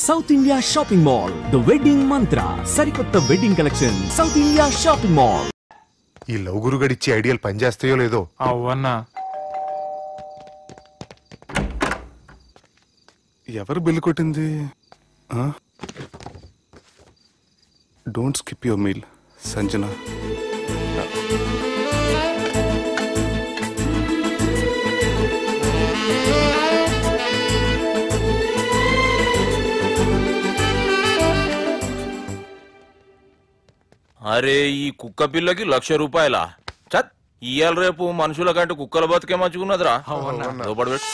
South India shopping mall the wedding మంత్ర సరికొత్త wedding collection south India shopping mall. ఈ love గురుగడిచ్చే ఐడియాలు పనిచేస్తాయో లేదో. అవునా ఎవరు బిల్లు కొట్టింది? Don't skip your meal Sanjana. అరే ఈ కుక్క పిల్లకి 1,00,000 రూపాయల చత్ ఇయ్యాల రేపు మనుషుల కంటే కుక్కల బతికే మంచుకున్నదిరా. లోపడబెట్టు.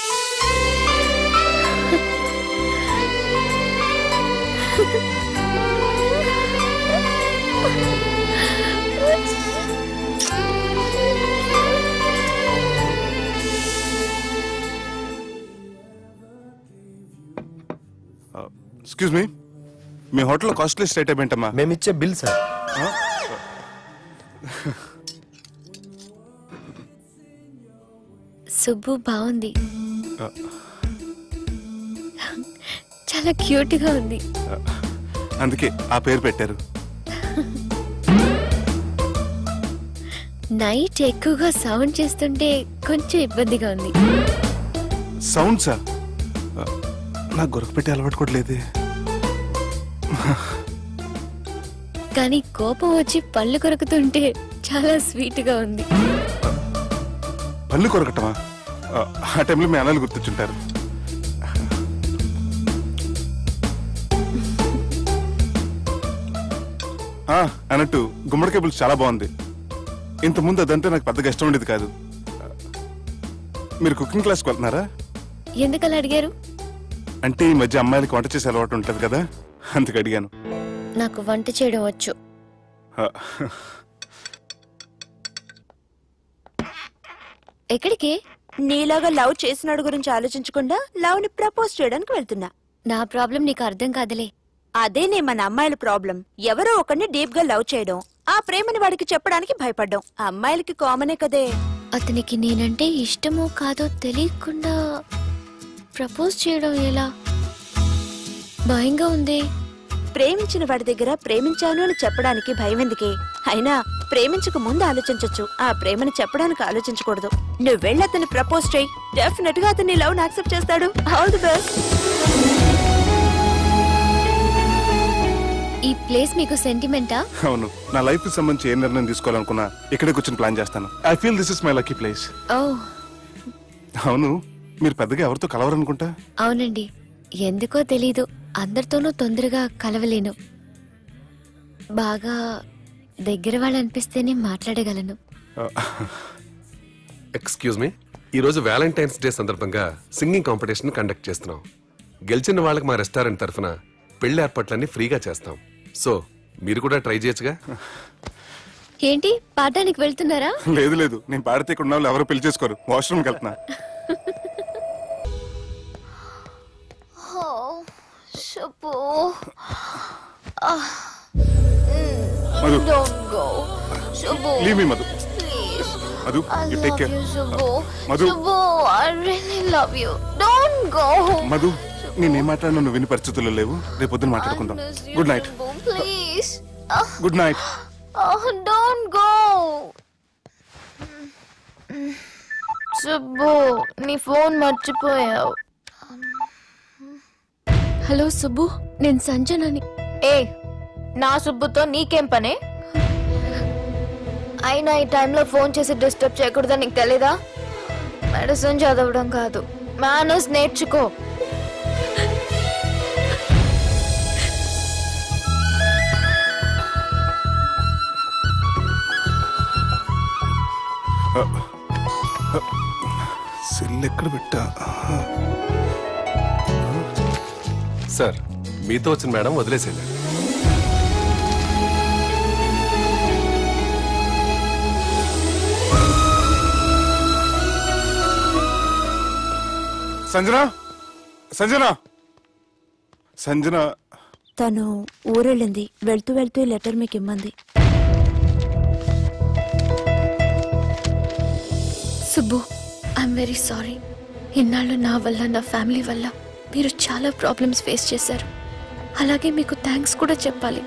ఎక్స్క్యూజ్ మీ, మీ హోటల్లో కాస్ట్లీస్ట్ ఐటమ్ ఏంటమ్మా? మేమిచ్చే బిల్ సార్. సుబ్బు బాగుంది, చాలా క్యూట్ గా ఉంది. అందుకే ఆ పేరు పెట్టారు. నైట్ ఎక్కువగా సౌండ్ చేస్తుంటే కొంచెం ఇబ్బందిగా ఉంది. సౌండ్సా? నాకు గొరక పెట్టే అలవాటు కూడా లేదే. కానీ కోపం వచ్చి పళ్ళు కొరుకుతుంటే చాలా స్వీట్ గా ఉంది. పళ్ళు కొరకటమా? ఆ టైంలో మీ అన్నలు గుర్తొచ్చుంటారు. అన్నట్టు గుమ్మడికాయ పులుసు చాలా బాగుంది. ఇంతకుముందు అదంటే నాకు పెద్దగా ఇష్టం ఉండేది కాదు. మీరు కుకింగ్ క్లాస్కి వెళ్తున్నారా? ఎందుకలా అడిగారు? అంటే ఈ మధ్య అమ్మాయిలకి వంట చేసే అలవాటు ఉంటుంది కదా, అందుకు అడిగాను. నాకు వంట చేయడం వచ్చు. ఎక్కడికి? నీలాగా లవ్ చేసినాడు గురించి ఆలోచించకుండా లవ్ ని ప్రపోజ్ చేయడానికి వెళ్తున్నా. నా ప్రాబ్లం నీకు అర్థం కాదులే. అదేనే మన అమ్మాయిల ప్రాబ్లం. ఎవరో ఒకరిని డీప్ గా లవ్ చేయడం, ఆ ప్రేమని వాడికి చెప్పడానికి భయపడ్డం అమ్మాయిలకి కామనే కదే. అతనికి నేనంటే ఇష్టమో కాదో తెలియకుండా ప్రపోజ్ చేయడం ఎలా? భయంగా ఉంది. ప్రేమించిన వాడి దగ్గర ప్రేమించాను అని చెప్పడానికి భయం ఎందుకే? అయినా ప్రేమించక ముందు ఆలోచించచ్చు, ఆ ప్రేమని చెప్పడానికి ఆలోచించకూడదు. నువ్వు వెళ్ళి అతన్ని ప్రపోజ్ చేయి, డెఫినెట్ గా అతన్ని లవ్ యాక్సెప్ట్ చేస్తాడు. All the best. ఈ ప్లేస్ మీకు సెంటిమెంటా? అవును, నా లైఫ్ కి సంబంధించి ఏ నిర్ణయం తీసుకోవాలనుకున్నా ఇక్కడే కూర్చొని ప్లాన్ చేస్తాను. I feel this is my lucky place. అవును, మీరు పెద్దగా ఎవరితో కలవరనుకుంటా? అవునండి, ఎందుకో తెలీదు, అందరితోనూ తొందరగా కలవలేను. బాగా దగ్గర వాళ్ళు అనిపిస్తేనే మాట్లాడగలను. ఎక్స్క్యూజ్ మీ, ఈరోజు వ్యాలంటైన్స్ డే సందర్భంగా సింగింగ్ కాంపిటీషన్ కండక్ట్ చేస్తున్నాం. గెలిచిన వాళ్ళకి మా రెస్టారెంట్ తరఫున పెళ్లి ఏర్పాట్లన్నీ ఫ్రీగా చేస్తాం. సో మీరు కూడా ట్రై చేయొచ్చుగా. ఏంటి, పాడడానికి వెళ్తున్నారా? లేదు లేదు, నేను పాడితే ఇక్కడ ఉన్న వాళ్ళు ఎవరో పెళ్లి చేసుకోరు. వాష్రూమ్కి వెళ్తున్నా. Madhu, leave me, Madhu. Please. Madhu, you take care. Madhu. Subbu, I really love you. Don't go. Madhu, నేనేం మాట్లాడినా నువ్వు విని పరిస్థితుల్లో లేవు. రేపు పొద్దున మాట్లాడుకుందాం. Good night. Please. Good night. Don't go. Subbu, నీ ఫోన్ మర్చిపోయావు. హలో సుబ్బు, నేను సంజనని. నా సుబ్బుతో నీకేం పనే? అయినా ఈ టైంలో ఫోన్ చేసి డిస్టర్బ్ చేయకూడదని నీకు తెలీదా? మెడిసిన్ చదవడం కాదు, మేనర్స్ నేర్చుకో. సెల్ ఎక్కడ పెట్టా? సార్, మీతో వచ్చిన మేడం వదిలేసేయండి. సంజన, సంజన, సంజన. తను ఊరెళ్ళింది. వెళ్తూ వెళ్తూ లెటర్ మీకు ఇమ్మంది. Subbu, I'm very sorry. ఇన్నాళ్ళు నా వల్ల, నా ఫ్యామిలీ వల్ల మీరు చాలా ప్రాబ్లమ్స్ ఫేస్ చేశారు. అలాగే మీకు థ్యాంక్స్ కూడా చెప్పాలి.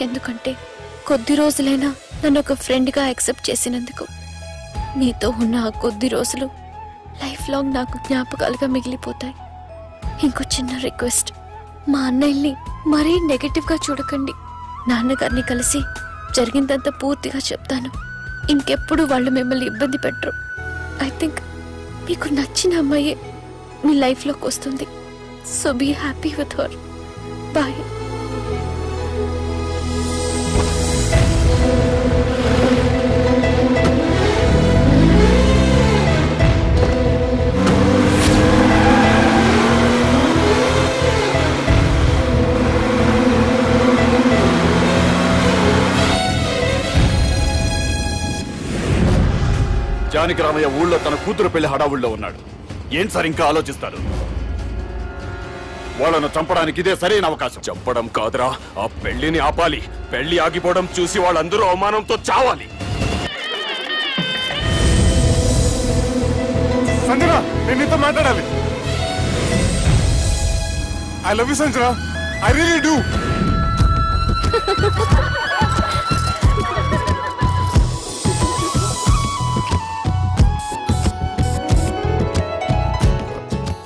ఎందుకంటే కొద్ది రోజులైనా నన్ను ఒక ఫ్రెండ్గా యాక్సెప్ట్ చేసినందుకు. నీతో ఉన్న ఆ కొద్ది రోజులు లైఫ్ లాంగ్ నాకు జ్ఞాపకాలుగా మిగిలిపోతాయి. ఇంకో చిన్న రిక్వెస్ట్, మా అన్నయ్యని మరీ నెగటివ్గా చూడకండి. నాన్నగారిని కలిసి జరిగిందంతా పూర్తిగా చెప్తాను. ఇంకెప్పుడు వాళ్ళు మిమ్మల్ని ఇబ్బంది పెట్టరు. ఐ థింక్ మీకు నచ్చిన అమ్మాయే మీ లైఫ్లోకి వస్తుంది. So be happy with her. Bye. Janaki Ramayya ఊళ్ళో తన కూతురు పెళ్లి హడావుల్లో ఉన్నాడు. ఏం సార్ ఇంకా ఆలోచిస్తారు? వాళ్ళను చంపడానికి ఇదే సరైన అవకాశం. చంపడం కాదురా, ఆ పెళ్లిని ఆపాలి. పెళ్లి ఆగిపోవడం చూసి వాళ్ళందరూ అవమానంతో చావాలి. సంజన, నేను నీతో మాట్లాడాలి. I love you Sanjana, I really do.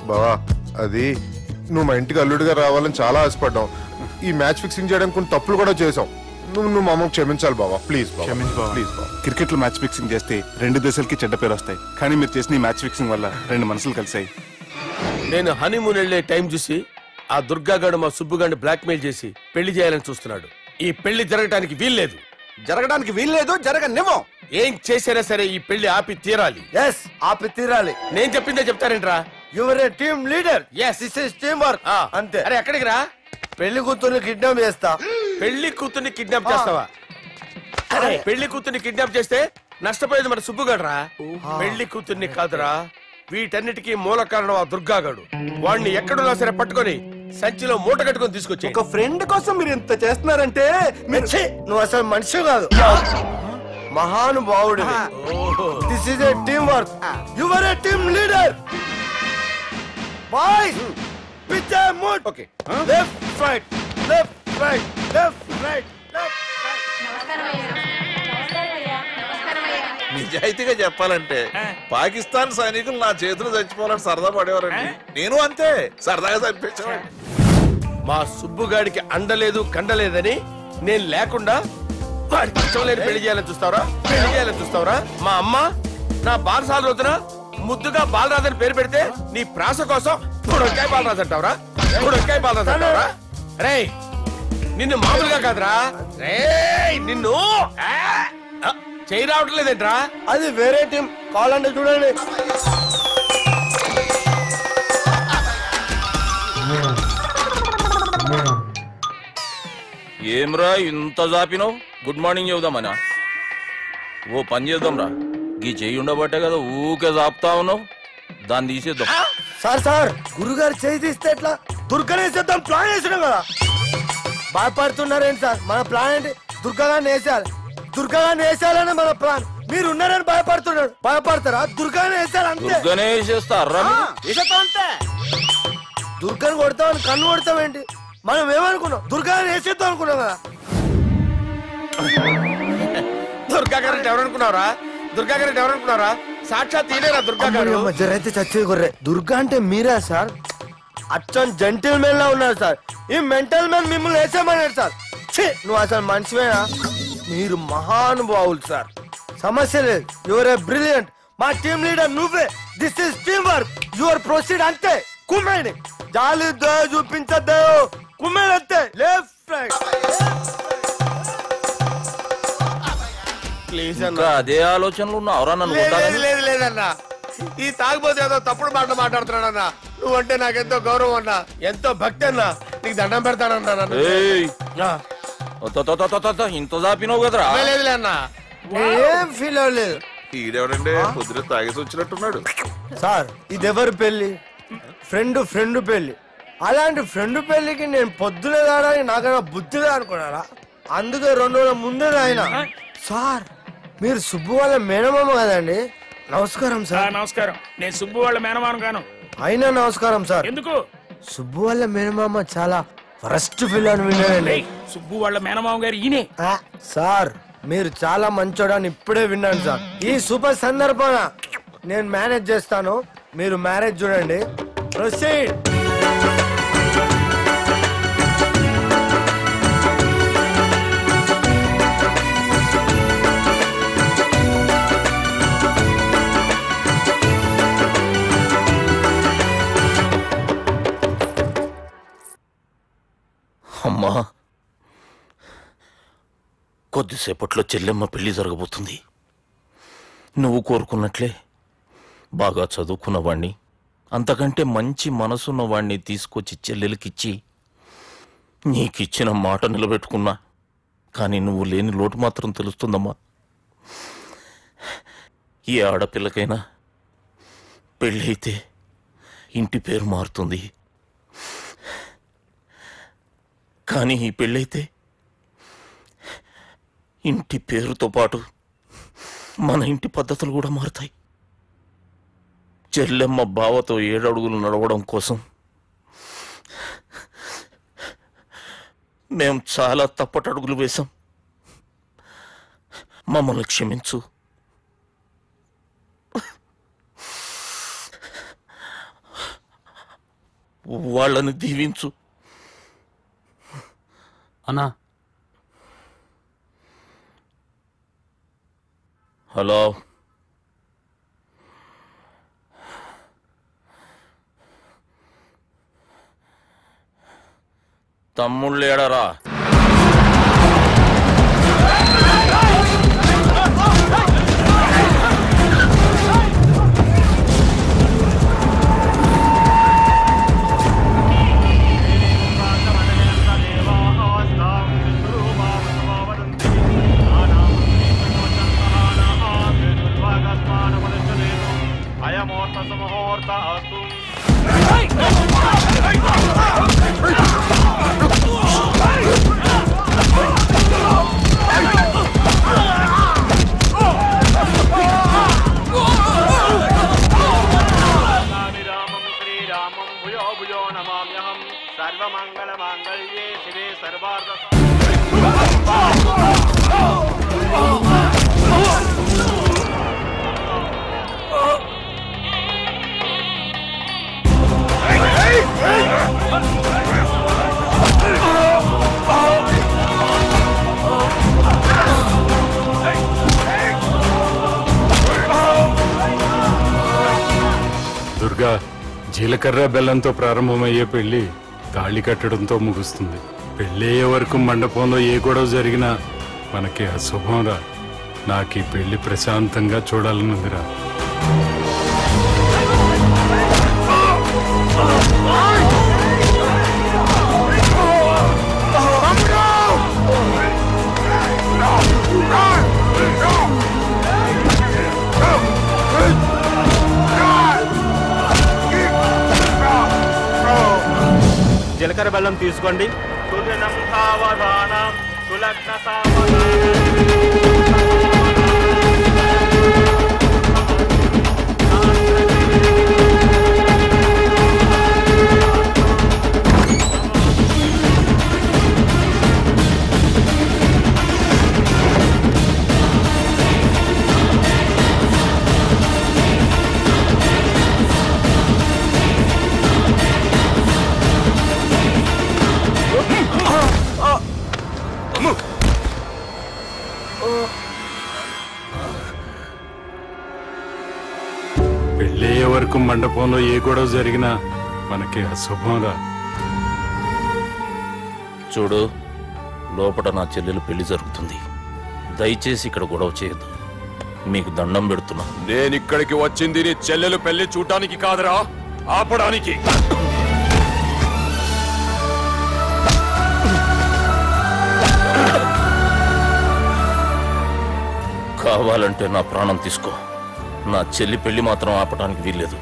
బావా, అది నువ్వు మా ఇంటికి అల్లుడిగా రావాలని చాలా ఆశపడ్డావు. ఈ మ్యాచ్ ఫిక్సింగ్ చేయడానికి కొన్ని తప్పులు కూడా చేసావు. నువ్వు మా అమ్మకు క్షమించాలి బావా, ప్లీజ్. ప్లీజ్ బావా. క్రికెట్ లో మ్యాచ్ ఫిక్సింగ్ చేస్తే 2 దేశాలకి చెడ్డ పేరు వస్తాయి. కానీ మీరు చేసిన ఈ మ్యాచ్ ఫిక్సింగ్ వల్ల 2 మనసులు కలిసాయి. నేను హనీమూన్ వెళ్లే టైం చూసి ఆ దుర్గాగాడు మా సుబ్బుగాడిని బ్లాక్మెయిల్ చేసి పెళ్లి చేయాలని చూస్తున్నాడు. ఈ పెళ్లి జరగడానికి వీల్లేదు. జరగనివ్వం. ఏం చేసినా సరే ఈ పెళ్లి ఆపి తీరాలి. ఆపి తీరాలి. నేను చెప్పిందే చెప్తారేంట్రా? Your a team leader. This is team work. అంతే. అరే ఎక్కడికి రా? పెళ్లి కూతుర్ని కిడ్నాప్ చేస్తా. పెళ్లి కూతుర్ని కిడ్నాప్ చేస్తావా? అరే పెళ్లి కూతుర్ని కిడ్నాప్ చేస్తే నష్టపోయేది మన సుబ్బుగాడురా. పెళ్లి కూతుర్ని కాదురా, వీటన్నిటికీ మూల కారణం ఆ దుర్గాగాడు. వాడిని ఎక్కడున్నా సరే పట్టుకొని సంచిలో మూట కట్టుకొని తీసుకొచ్చి. ఒక ఫ్రెండ్ కోసం మీరు ఇంత చేస్తున్నారంటే నువ్వు అసలు మనిషి కాదు, మహానుభావుడు. This is a team work. Your a team leader. Boys, pitch A move. Okay, left right, left right, left right, left right. నిజాయితీగా చెప్పాలంటే పాకిస్తాన్ సైనికులు నా చేతులు చచ్చిపోవాలని సరదా పడేవారండి. నేను అంతే సరదాగా చనిపించేవాడిని. మా సుబ్బుగాడికి అండలేదు కండలేదని నేను లేకుండా వాడికి ఇష్టం లేని పెళ్లి చేయాలని చూస్తావరా? మా అమ్మ నా బాలసాల రోజున ముద్దుగా బాలరాజని పేరు పెడితే నీ ప్రాస కోసం గుడొక్కాయ బాలరాజు అంటావరా? రే నిన్ను మామూలుగా కాదురా, రే నిన్ను చేయి రావట్లేదేంట్రా? అది వేరే టీం. కావాలంటే చూడండి. ఏమ్రా ఇంత జాపినావు? Good morning చెబుదామనా? ఓ పని చేద్దాం రా, గీ చెయ్యి ఉండబట్టే కదా ఊకే జాపుతా ఉన్నావు. దాన్ని తీసేద్దాం. సార్ గురుగారు చేయి తీస్తే ఎట్లా? దుర్గనేసేద్దాం ప్లాన్ వేసినాం కదా. భయపడుతున్నారేంటి సార్? మన ప్లాన్ ఏంటి? దుర్గాన్ని వేసేయాలని మన ప్లాన్. మీరు ఉన్నారని భయపడుతున్నాడు. భయపడతారా? దుర్గాన్ని వేసేయాలి అంతే. దుర్గాని కొడతామని కన్ను కొడతామేంటి? మనం ఏమనుకున్నాం? దుర్గాన్ని వేసేద్దాం అనుకున్నాం కదా. దుర్గా గారు ఎవరనుకున్నారా? సాక్షాత్ తీరేరా దుర్గా గారు. జరైతే చచ్చేది గొర్రె. దుర్గా అంటే మీరా సార్? అచ్చం జెంటిల్ మెన్ లా ఉన్నారు సార్. ఈ మెంటల్ మెన్ మిమ్మల్ని వేసేమన్నాడు సార్. నువ్వు అసలు మనిషివేనా? మీరు మహానుభావులు సార్, సమస్య లేదు. Your a brilliant. మా టీమ్ లీడర్ నువ్వే. This is team work. Your proceed అంతే. కుమ్మేడి జాలి చూపించద్దు. కుమ్మేడి అంతే. Left right. ప్లీజ్ ఇంకా అదే ఆలోచనలు ఉన్నావురా? లేదన్నా, ఈ తాగుబోతు ఏదో తప్పుడు మాట మాట్లాడుతున్నాడన్నా. నువ్వంటే నాకెంతో గౌరవం అన్నా, ఎంతో భక్తి అన్నా. నీకు దండం పెడతానన్నా. ఇంత జాపినావు కదరా? లేదులే అన్నా, ఏం ఫీల్ అవ్వలేదు. ఈడెవడండి పొద్దున తాగేసి వచ్చినట్టున్నాడు. సార్ ఇది ఎవరి పెళ్లి? ఫ్రెండ్ పెళ్లి. అలాంటి ఫ్రెండ్ పెళ్లికి నేను పొద్దునే దాడని నాకన్నా బుద్ధిగా అనుకున్నారా? అందుకే 2 రోజుల ముందే ఆయన. సార్ మీరు సుబ్బు వాళ్ళ మేనమామ కదండి? నమస్కారం సార్. నమస్కారం. నేను సుబ్బు వాళ్ళ మేనమామ కాను. అయినా నమస్కారం సార్. ఎందుకు? సుబ్బు వాళ్ళ మేనమామ చాలా ఫస్ట్ ఫిల్మ్ విన్నానండి. సుబ్బు వాళ్ళ మేనమామ గారు ఈయనే. సార్ మీరు చాలా మంచోడని ఇప్పుడే విన్నాను సార్. ఈ సూపర్ సందర్భాన నేను మేనేజ్ చేస్తాను, మీరు మ్యారేజ్ చూడండి. ప్రొసీడ్. అమ్మా, కొద్దిసేపట్లో చెల్లెమ్మ పెళ్లి జరగబోతుంది. నువ్వు కోరుకున్నట్లే బాగా చదువుకున్నవాణ్ణి, అంతకంటే మంచి మనసున్నవాణ్ణి తీసుకొచ్చి చెల్లెలకిచ్చి నీకిచ్చిన మాట నిలబెట్టుకున్నా. కానీ నువ్వు లేని లోటు మాత్రం తెలుస్తుందమ్మా. ఏ ఆడపిల్లకైనా పెళ్ళి అయితే ఇంటి పేరు మారుతుంది, కానీ ఈ పెళ్ళైతే ఇంటి పేరుతో పాటు మన ఇంటి పద్ధతులు కూడా మారుతాయి. చెల్లెమ్మ బావతో 7 అడుగులు నడవడం కోసం మేం చాలా తప్పటడుగులు వేశాం. మమ్మల్ని క్షమించు. వాళ్ళని దీవించు. అన్నా, హలో, తమ్ముళ్ళేడరా? దుర్గా, జీలకర్ర బెల్లంతో ప్రారంభమయ్యే పెళ్లి తాళి కట్టడంతో ముగుస్తుంది. పెళ్ళయ్యే వరకు మండపంలో ఏ గొడవ జరిగినా మనకి అశుభం రా. నాకు ఈ పెళ్లి ప్రశాంతంగా చూడాలనుందిరా. జీలకర్ర బెల్లం తీసుకోండి. పెళ్ళయ్యే వరకు మండపంలో ఏ గొడవ జరిగినా మనకి అశుభం రా. చూడు, లోపల నా చెల్లెలు పెళ్లి జరుగుతుంది. దయచేసి ఇక్కడ గొడవ చేయొద్దు. మీకు దండం పెడుతున్నా. నేనిక్కడికి వచ్చింది నీ చెల్లెలు పెళ్లి చూడటానికి కాదురా, ఆపడానికి. కావాలంటే నా ప్రాణం తీసుకో, నా చెల్లి పెళ్లి మాత్రం ఆపటానికి వీల్లేదు.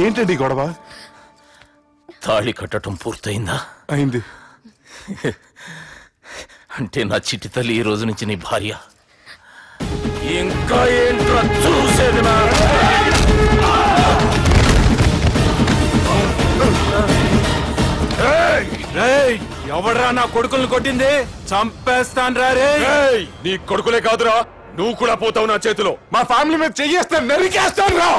ఏంటండి గొడవ? తాళి కట్టడం పూర్తయిందా? అయింది. అంటే నా చిట్టి తల్లి ఈ రోజు నుంచి నీ భార్య. ఇంకా ఏంట్రా చూసేది? ఎవడరా నా కొడుకులను కొట్టింది? చంపేస్తాను రా రే. నీ కొడుకులే కాదురా, నువ్వు కూడా పోతావు నా చేతిలో. మా ఫ్యామిలీ మీద చెయ్యేస్తాను, నరికేస్తాను రా.